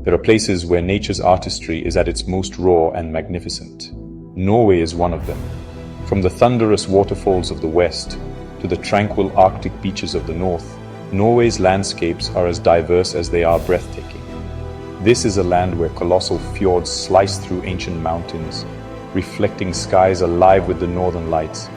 There are places where nature's artistry is at its most raw and magnificent. Norway is one of them. From the thunderous waterfalls of the west to the tranquil Arctic beaches of the north, Norway's landscapes are as diverse as they are breathtaking. This is a land where colossal fjords slice through ancient mountains, reflecting skies alive with the northern lights,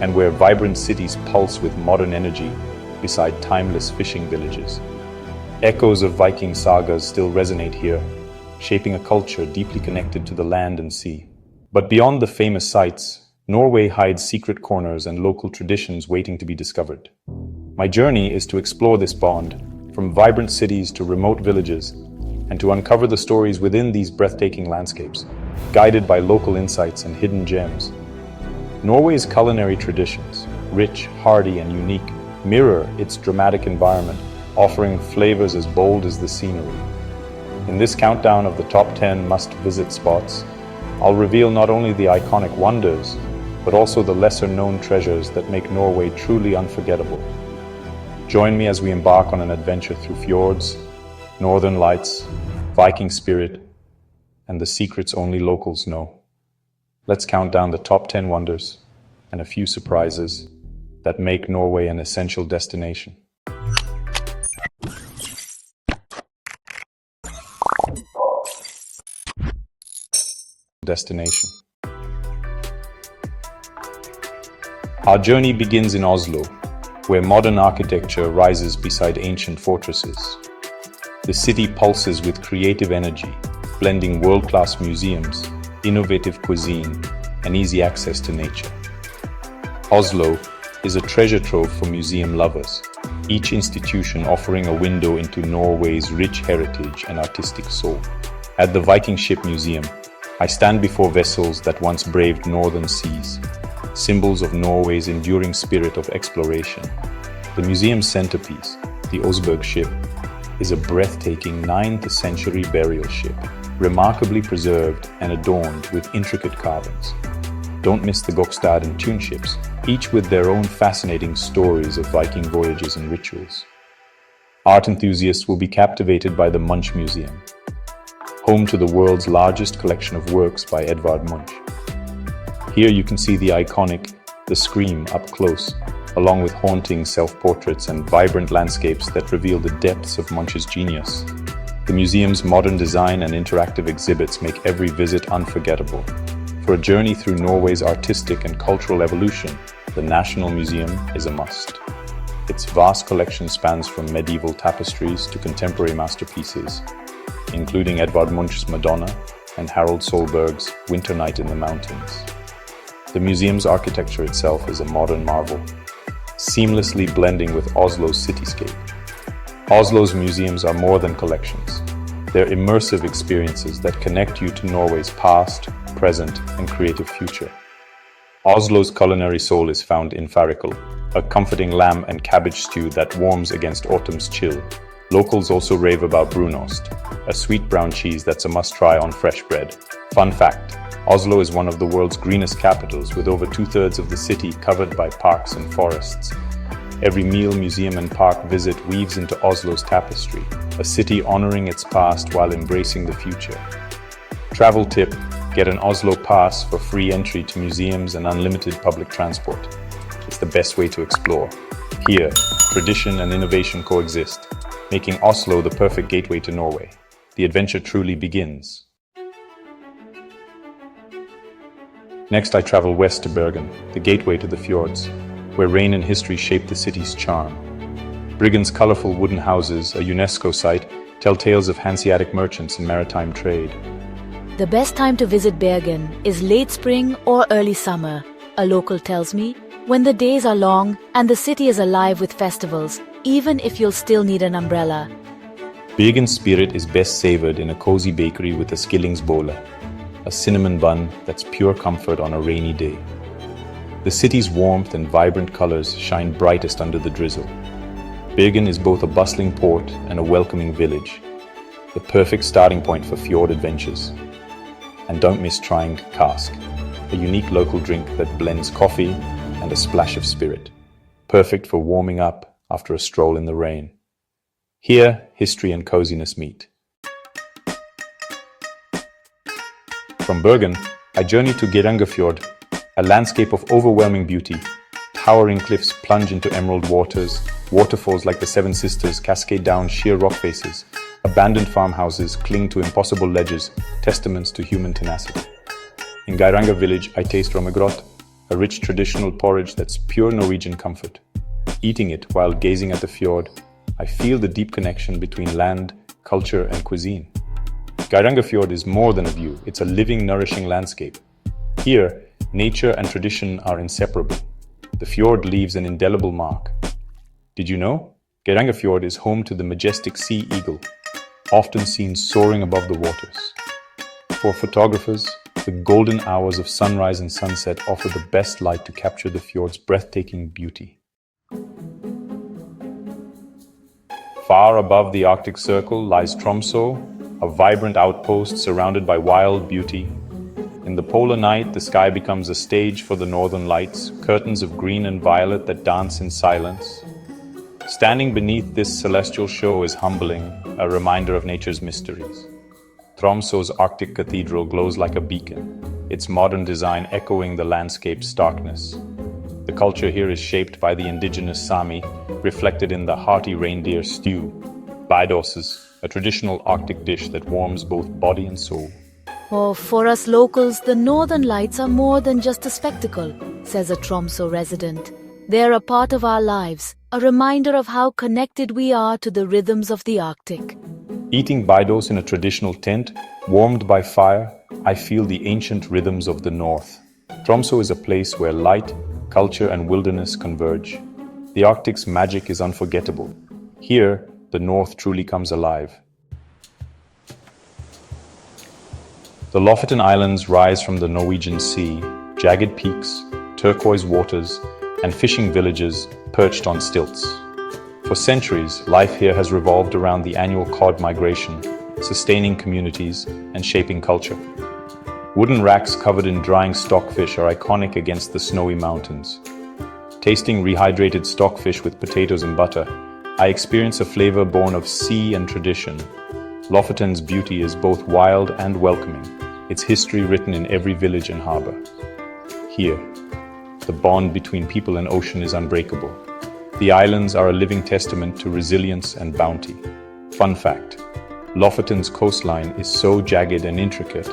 and where vibrant cities pulse with modern energy beside timeless fishing villages. Echoes of Viking sagas still resonate here, shaping a culture deeply connected to the land and sea. But beyond the famous sights, Norway hides secret corners and local traditions waiting to be discovered. My journey is to explore this bond, from vibrant cities to remote villages, and to uncover the stories within these breathtaking landscapes, guided by local insights and hidden gems. Norway's culinary traditions, rich, hearty, and unique, mirror its dramatic environment, offering flavors as bold as the scenery. In this countdown of the top 10 must-visit spots, I'll reveal not only the iconic wonders, but also the lesser-known treasures that make Norway truly unforgettable. Join me as we embark on an adventure through fjords, northern lights, Viking spirit, and the secrets only locals know. Let's count down the top 10 wonders and a few surprises that make Norway an essential destination. Our journey begins in Oslo, where modern architecture rises beside ancient fortresses. The city pulses with creative energy, blending world-class museums, innovative cuisine, and easy access to nature. Oslo is a treasure trove for museum lovers, each institution offering a window into Norway's rich heritage and artistic soul. At the Viking Ship Museum, I stand before vessels that once braved northern seas, symbols of Norway's enduring spirit of exploration. The museum's centerpiece, the Osberg ship, is a breathtaking 9th century burial ship, remarkably preserved and adorned with intricate carvings. Don't miss the Gokstad and Tun ships, each with their own fascinating stories of Viking voyages and rituals. Art enthusiasts will be captivated by the Munch Museum, home to the world's largest collection of works by Edvard Munch. Here you can see the iconic The Scream up close, along with haunting self-portraits and vibrant landscapes that reveal the depths of Munch's genius. The museum's modern design and interactive exhibits make every visit unforgettable. For a journey through Norway's artistic and cultural evolution, the National Museum is a must. Its vast collection spans from medieval tapestries to contemporary masterpieces, including Edvard Munch's Madonna and Harald Solberg's Winter Night in the Mountains. The museum's architecture itself is a modern marvel, seamlessly blending with Oslo's cityscape. Oslo's museums are more than collections. They're immersive experiences that connect you to Norway's past, present, and creative future. Oslo's culinary soul is found in farikal, a comforting lamb and cabbage stew that warms against autumn's chill. Locals also rave about brunost, a sweet brown cheese that's a must-try on fresh bread. Fun fact, Oslo is one of the world's greenest capitals, with over 2/3 of the city covered by parks and forests. Every meal, museum, and park visit weaves into Oslo's tapestry, a city honoring its past while embracing the future. Travel tip: get an Oslo pass for free entry to museums and unlimited public transport. It's the best way to explore. Here, tradition and innovation coexist, making Oslo the perfect gateway to Norway. The adventure truly begins. Next, I travel west to Bergen, the gateway to the fjords, where rain and history shape the city's charm. Bryggen's colorful wooden houses, a UNESCO site, tell tales of Hanseatic merchants and maritime trade. The best time to visit Bergen is late spring or early summer, a local tells me, when the days are long and the city is alive with festivals, even if you'll still need an umbrella. Bergen's spirit is best savored in a cozy bakery with a skillingsbolle, a cinnamon bun that's pure comfort on a rainy day. The city's warmth and vibrant colors shine brightest under the drizzle. Bergen is both a bustling port and a welcoming village, the perfect starting point for fjord adventures. And don't miss trying kask, a unique local drink that blends coffee and a splash of spirit, perfect for warming up after a stroll in the rain. Here, history and coziness meet. From Bergen, I journey to Geirangerfjord, a landscape of overwhelming beauty. Towering cliffs plunge into emerald waters, waterfalls like the Seven Sisters cascade down sheer rock faces, abandoned farmhouses cling to impossible ledges, testaments to human tenacity. In Geiranger village, I taste rommegrot, a rich traditional porridge that's pure Norwegian comfort. Eating it while gazing at the fjord, I feel the deep connection between land, culture, and cuisine. Geirangerfjord is more than a view, it's a living, nourishing landscape. Here, nature and tradition are inseparable. The fjord leaves an indelible mark. Did you know? Geirangerfjord is home to the majestic sea eagle, often seen soaring above the waters. For photographers, the golden hours of sunrise and sunset offer the best light to capture the fjord's breathtaking beauty. Far above the Arctic Circle lies Tromso, a vibrant outpost surrounded by wild beauty. In the polar night, the sky becomes a stage for the northern lights, curtains of green and violet that dance in silence. Standing beneath this celestial show is humbling, a reminder of nature's mysteries. Tromso's Arctic cathedral glows like a beacon, its modern design echoing the landscape's starkness. The culture here is shaped by the indigenous Sami, reflected in the hearty reindeer stew, bidoses, a traditional Arctic dish that warms both body and soul. Oh, for us locals, the northern lights are more than just a spectacle, says a Tromso resident. They're a part of our lives, a reminder of how connected we are to the rhythms of the Arctic. Eating bidos in a traditional tent, warmed by fire, I feel the ancient rhythms of the north. Tromso is a place where light, culture, and wilderness converge. The Arctic's magic is unforgettable. Here, the north truly comes alive. The Lofoten Islands rise from the Norwegian Sea, jagged peaks, turquoise waters, and fishing villages perched on stilts. For centuries, life here has revolved around the annual cod migration, sustaining communities and shaping culture. Wooden racks covered in drying stockfish are iconic against the snowy mountains. Tasting rehydrated stockfish with potatoes and butter, I experience a flavor born of sea and tradition. Lofoten's beauty is both wild and welcoming, its history written in every village and harbor. Here, the bond between people and ocean is unbreakable. The islands are a living testament to resilience and bounty. Fun fact, Lofoten's coastline is so jagged and intricate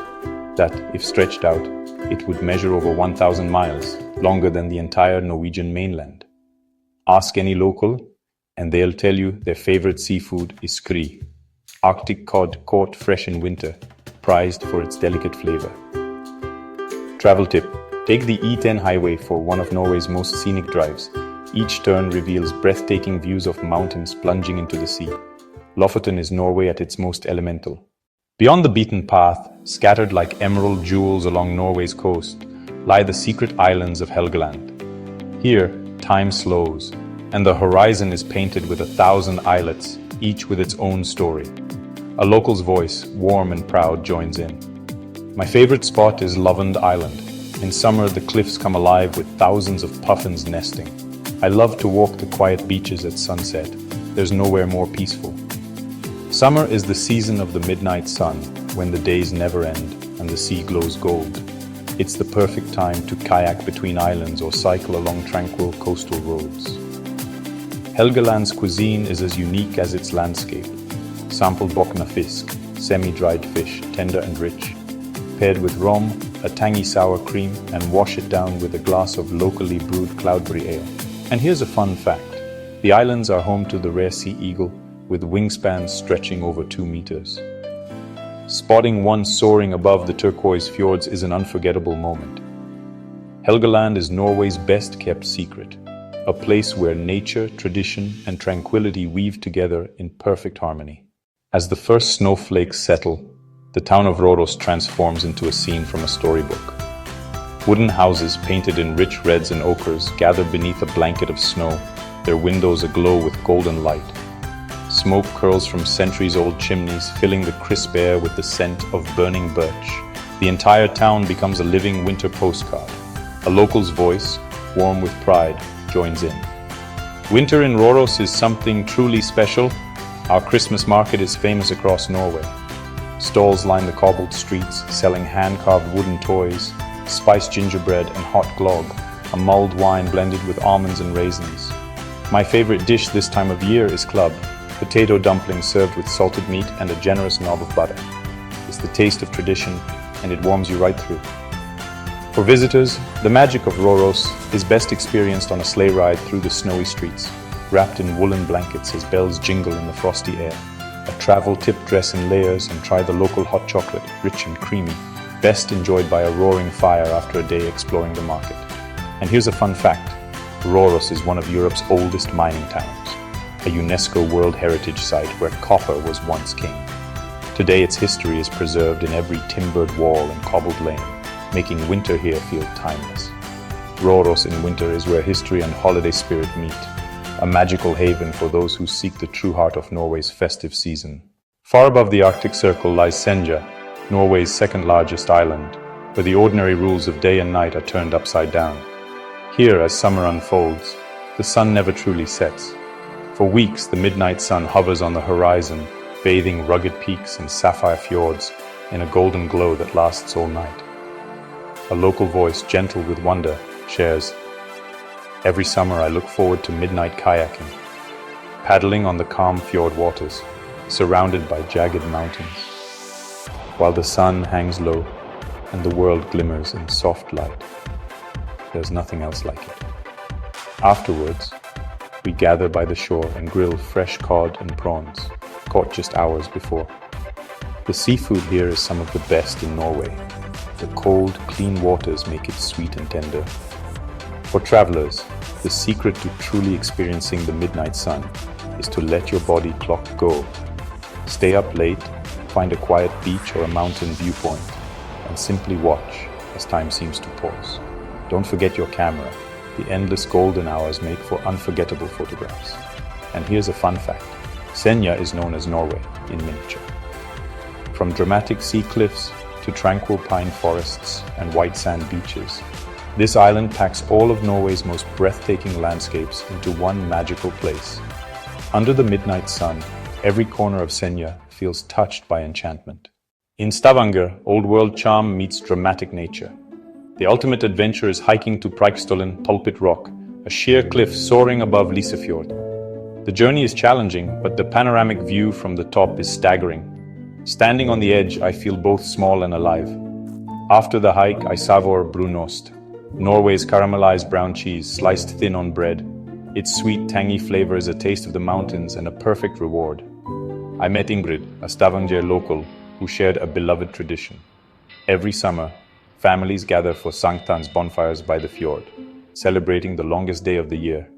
that, if stretched out, it would measure over 1,000 miles, longer than the entire Norwegian mainland. Ask any local, and they'll tell you their favorite seafood is skri, Arctic cod caught fresh in winter, prized for its delicate flavor. Travel tip: take the E10 highway for one of Norway's most scenic drives. Each turn reveals breathtaking views of mountains plunging into the sea. Lofoten is Norway at its most elemental. Beyond the beaten path, scattered like emerald jewels along Norway's coast, lie the secret islands of Helgeland. Here, time slows, and the horizon is painted with 1,000 islets, each with its own story. A local's voice, warm and proud, joins in. My favorite spot is Lofoten Island. In summer, the cliffs come alive with thousands of puffins nesting. I love to walk the quiet beaches at sunset. There's nowhere more peaceful. Summer is the season of the midnight sun, when the days never end and the sea glows gold. It's the perfect time to kayak between islands or cycle along tranquil coastal roads. Helgeland's cuisine is as unique as its landscape. Sample bokna fisk, semi-dried fish, tender and rich, paired with rom, a tangy sour cream, and wash it down with a glass of locally brewed cloudberry ale. And here's a fun fact. The islands are home to the rare sea eagle, with wingspans stretching over 2 meters. Spotting one soaring above the turquoise fjords is an unforgettable moment. Helgeland is Norway's best-kept secret, a place where nature, tradition, and tranquility weave together in perfect harmony. As the first snowflakes settle, the town of Roros transforms into a scene from a storybook. Wooden houses painted in rich reds and ochres gather beneath a blanket of snow, their windows aglow with golden light. Smoke curls from centuries-old chimneys, filling the crisp air with the scent of burning birch. The entire town becomes a living winter postcard. A local's voice, warm with pride, joins in. Winter in Roros is something truly special. Our Christmas market is famous across Norway. Stalls line the cobbled streets, selling hand-carved wooden toys, spiced gingerbread and hot glögg, a mulled wine blended with almonds and raisins. My favorite dish this time of year is club, potato dumplings served with salted meat and a generous knob of butter. It's the taste of tradition, and it warms you right through. For visitors, the magic of Roros is best experienced on a sleigh ride through the snowy streets, wrapped in woolen blankets as bells jingle in the frosty air. A travel tip, dress in layers and try the local hot chocolate, rich and creamy, best enjoyed by a roaring fire after a day exploring the market. And here's a fun fact. Roros is one of Europe's oldest mining towns, a UNESCO World Heritage Site where copper was once king. Today its history is preserved in every timbered wall and cobbled lane, making winter here feel timeless. Roros in winter is where history and holiday spirit meet, a magical haven for those who seek the true heart of Norway's festive season. Far above the Arctic Circle lies Senja, Norway's second largest island, where the ordinary rules of day and night are turned upside down. Here, as summer unfolds, the sun never truly sets. For weeks, the midnight sun hovers on the horizon, bathing rugged peaks and sapphire fjords in a golden glow that lasts all night. A local voice, gentle with wonder, shares, "Every summer I look forward to midnight kayaking, paddling on the calm fjord waters, surrounded by jagged mountains, while the sun hangs low and the world glimmers in soft light. There's nothing else like it." Afterwards, we gather by the shore and grill fresh cod and prawns, caught just hours before. The seafood here is some of the best in Norway. The cold, clean waters make it sweet and tender. For travelers, the secret to truly experiencing the midnight sun is to let your body clock go. Stay up late, find a quiet beach or a mountain viewpoint, and simply watch as time seems to pause. Don't forget your camera. The endless golden hours make for unforgettable photographs. And here's a fun fact. Senja is known as Norway in miniature. From dramatic sea cliffs to tranquil pine forests and white sand beaches, this island packs all of Norway's most breathtaking landscapes into one magical place. Under the midnight sun, every corner of Senja feels touched by enchantment. In Stavanger, old world charm meets dramatic nature. The ultimate adventure is hiking to Pulpit Rock, a sheer cliff soaring above Geirangerfjord. The journey is challenging, but the panoramic view from the top is staggering. Standing on the edge, I feel both small and alive. After the hike, I savor brunost, Norway's caramelized brown cheese sliced thin on bread. Its sweet, tangy flavor is a taste of the mountains and a perfect reward. I met Ingrid, a Stavanger local, who shared a beloved tradition. Every summer, families gather for Sankthans bonfires by the fjord, celebrating the longest day of the year,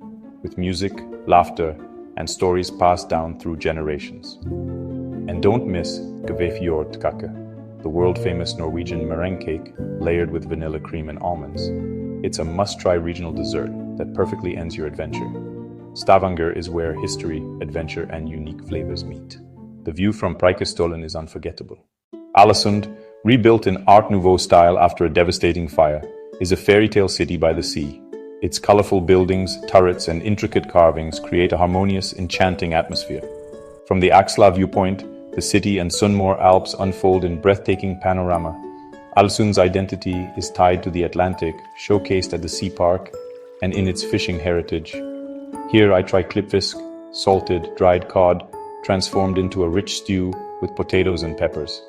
with music, laughter, and stories passed down through generations. And don't miss fjordkake, the world-famous Norwegian meringue cake layered with vanilla cream and almonds. It's a must-try regional dessert that perfectly ends your adventure. Stavanger is where history, adventure, and unique flavors meet. The view from Preikestolen is unforgettable. Alesund, rebuilt in Art Nouveau style after a devastating fire, is a fairy tale city by the sea. Its colorful buildings, turrets, and intricate carvings create a harmonious, enchanting atmosphere. From the Axla viewpoint, the city and Sunnmøre Alps unfold in breathtaking panorama. Alesund's identity is tied to the Atlantic, showcased at the sea park and in its fishing heritage. Here I try klippfisk, salted, dried cod, transformed into a rich stew with potatoes and peppers.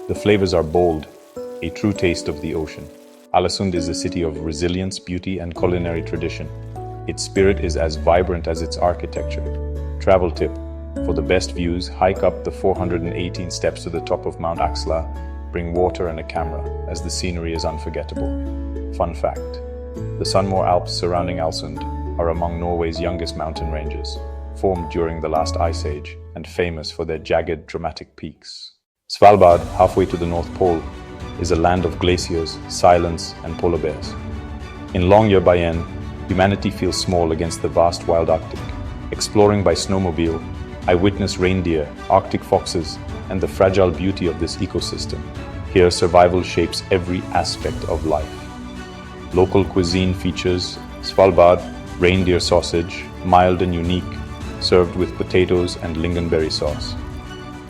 The flavors are bold, a true taste of the ocean. Alesund is a city of resilience, beauty, and culinary tradition. Its spirit is as vibrant as its architecture. Travel tip: for the best views, hike up the 418 steps to the top of Mount Axla. Bring water and a camera, as the scenery is unforgettable. Fun fact: the Sunnmøre Alps surrounding Alesund are among Norway's youngest mountain ranges, formed during the last ice age and famous for their jagged, dramatic peaks. Svalbard, halfway to the North Pole, is a land of glaciers, silence, and polar bears. In Longyearbyen, humanity feels small against the vast wild Arctic. Exploring by snowmobile, I witness reindeer, Arctic foxes, and the fragile beauty of this ecosystem. Here, survival shapes every aspect of life. Local cuisine features Svalbard reindeer sausage, mild and unique, served with potatoes and lingonberry sauce.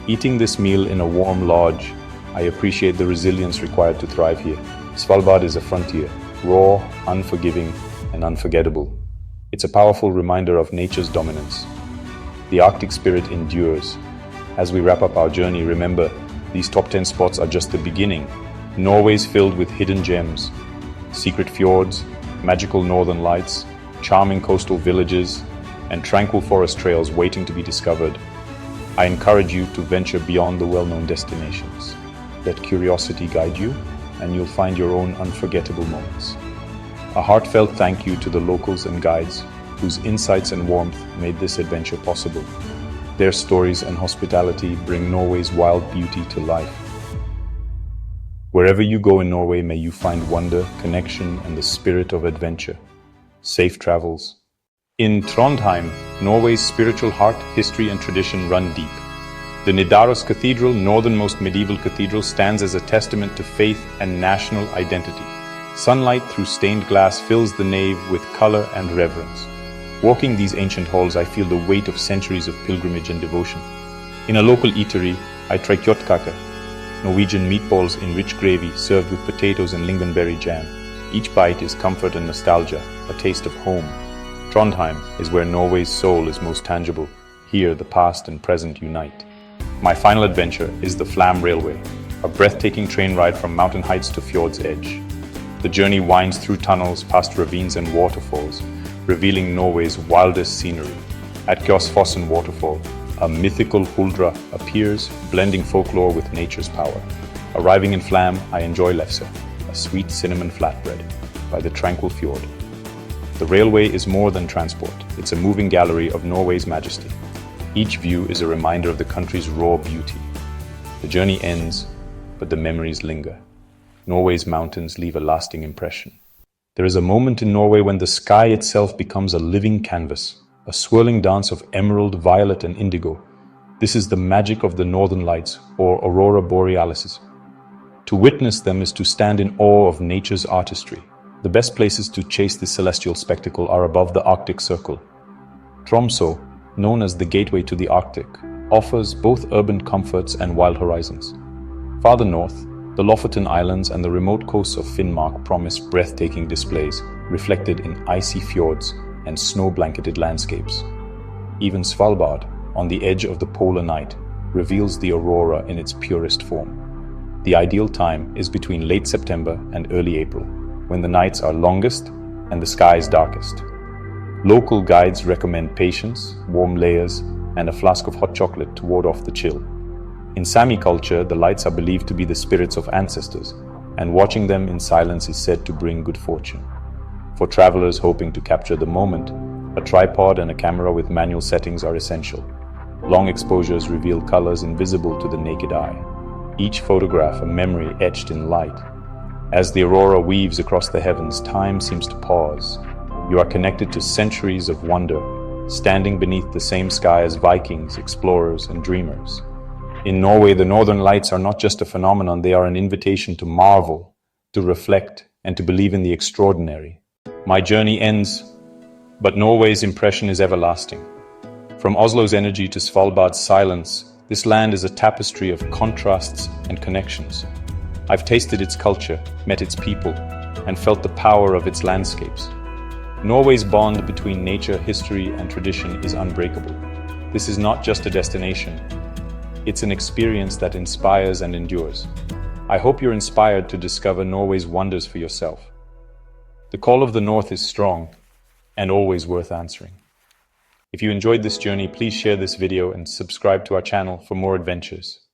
Eating this meal in a warm lodge, I appreciate the resilience required to thrive here. Svalbard is a frontier, raw, unforgiving, and unforgettable. It's a powerful reminder of nature's dominance. The Arctic spirit endures. As we wrap up our journey, remember, these top 10 spots are just the beginning. Norway's filled with hidden gems, secret fjords, magical northern lights, charming coastal villages, and tranquil forest trails waiting to be discovered. I encourage you to venture beyond the well-known destinations. Let curiosity guide you, and you'll find your own unforgettable moments. A heartfelt thank you to the locals and guides whose insights and warmth made this adventure possible. Their stories and hospitality bring Norway's wild beauty to life. Wherever you go in Norway, may you find wonder, connection, and the spirit of adventure. Safe travels. In Trondheim, Norway's spiritual heart, history, and tradition run deep. The Nidaros Cathedral, northernmost medieval cathedral, stands as a testament to faith and national identity. Sunlight through stained glass fills the nave with color and reverence. Walking these ancient halls, I feel the weight of centuries of pilgrimage and devotion. In a local eatery, I try kjøttkake, Norwegian meatballs in rich gravy served with potatoes and lingonberry jam. Each bite is comfort and nostalgia, a taste of home. Trondheim is where Norway's soul is most tangible. Here, the past and present unite. My final adventure is the Flam Railway, a breathtaking train ride from mountain heights to fjord's edge. The journey winds through tunnels, past ravines and waterfalls, revealing Norway's wildest scenery. At Geirangerfjord waterfall, a mythical huldra appears, blending folklore with nature's power. Arriving in Flam, I enjoy lefse, a sweet cinnamon flatbread, by the tranquil fjord. The railway is more than transport. It's a moving gallery of Norway's majesty. Each view is a reminder of the country's raw beauty. The journey ends, but the memories linger. Norway's mountains leave a lasting impression. There is a moment in Norway when the sky itself becomes a living canvas, a swirling dance of emerald, violet, and indigo. This is the magic of the northern lights, or aurora borealis. To witness them is to stand in awe of nature's artistry. The best places to chase this celestial spectacle are above the Arctic Circle. Tromso, known as the gateway to the Arctic, offers both urban comforts and wild horizons. Farther north, the Lofoten Islands and the remote coasts of Finnmark promise breathtaking displays, reflected in icy fjords and snow-blanketed landscapes. Even Svalbard, on the edge of the polar night, reveals the aurora in its purest form. The ideal time is between late September and early April, when the nights are longest and the skies darkest. Local guides recommend patience, warm layers, and a flask of hot chocolate to ward off the chill. In Sami culture, the lights are believed to be the spirits of ancestors, and watching them in silence is said to bring good fortune. For travelers hoping to capture the moment, a tripod and a camera with manual settings are essential. Long exposures reveal colors invisible to the naked eye. Each photograph a memory etched in light. As the aurora weaves across the heavens, time seems to pause. You are connected to centuries of wonder, standing beneath the same sky as Vikings, explorers, and dreamers. In Norway, the northern lights are not just a phenomenon, they are an invitation to marvel, to reflect, and to believe in the extraordinary. My journey ends, but Norway's impression is everlasting. From Oslo's energy to Svalbard's silence, this land is a tapestry of contrasts and connections. I've tasted its culture, met its people, and felt the power of its landscapes. Norway's bond between nature, history, and tradition is unbreakable. This is not just a destination. It's an experience that inspires and endures. I hope you're inspired to discover Norway's wonders for yourself. The call of the North is strong and always worth answering. If you enjoyed this journey, please share this video and subscribe to our channel for more adventures.